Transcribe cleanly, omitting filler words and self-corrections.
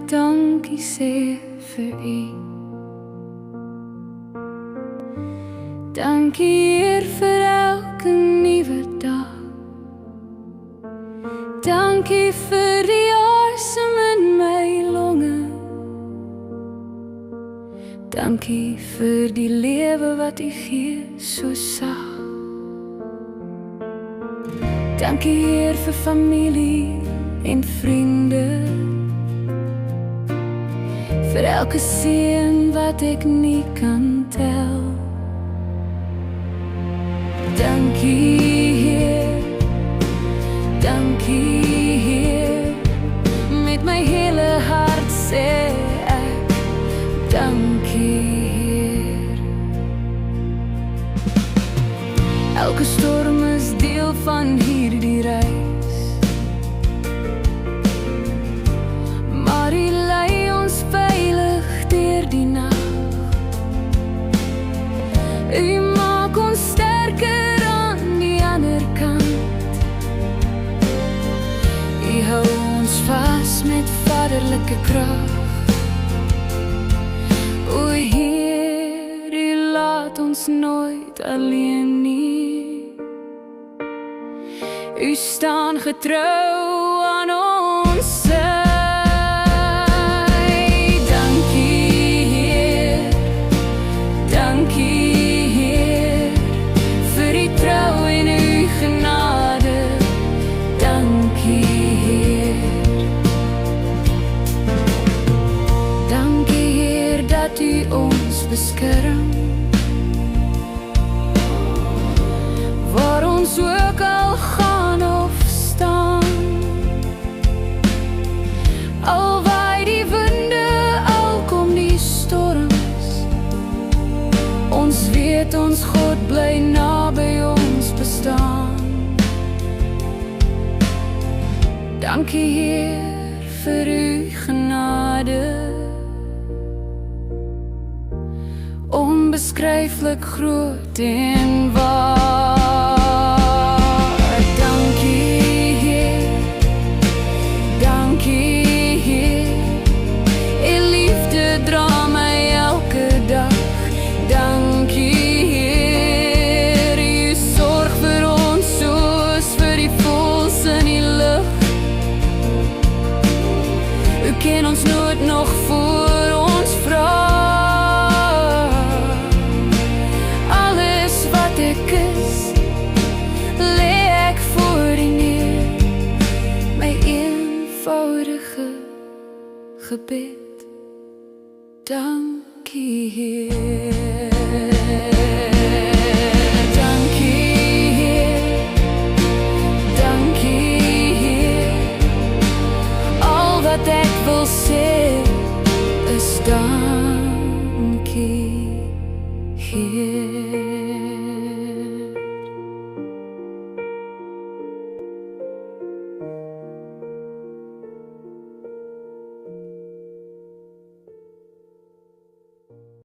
ek dankie sê vir U. Dankie Heer vir elke nuwe dag. Dankie vir die asem in my longe. Dankie vir die lewe wat U gee so sag. Dankie Heer vir familie en vriende, vir elke seën wat ek nie kan tel. Dankie Heer, dankie Heer, met my hele hart sê ek dankie Heer. Elke storm is deel van hierdie reis, maar U lei ons veilig deur die nag. U maak ons sterker aan die ander kant. U hou ons vas met vaderlike krag. O Heer, U laat ons nooit alleen nie. U staan getrou aan ons sy. Dankie Heer, dankie Heer, vir U trou en U genade. Dankie Heer, dankie Heer dat U ons beskerm, waar ons ook al gaan of staan. Al waai die winde, al kom die storms, ons weet ons God bly naby ons bestaan. Dankie Heer vir U genade, onbeskryflik groot en waar. Dankie Heer, dankie Heer, U liefde dra my elke dag. Dankie Heer, U sorg vir ons soos vir die voëls in die lug. U ken ons nood nog voor ons vra. Ek is, lê ek voor U neer, my eenvoudige gebed. Dankie Heer.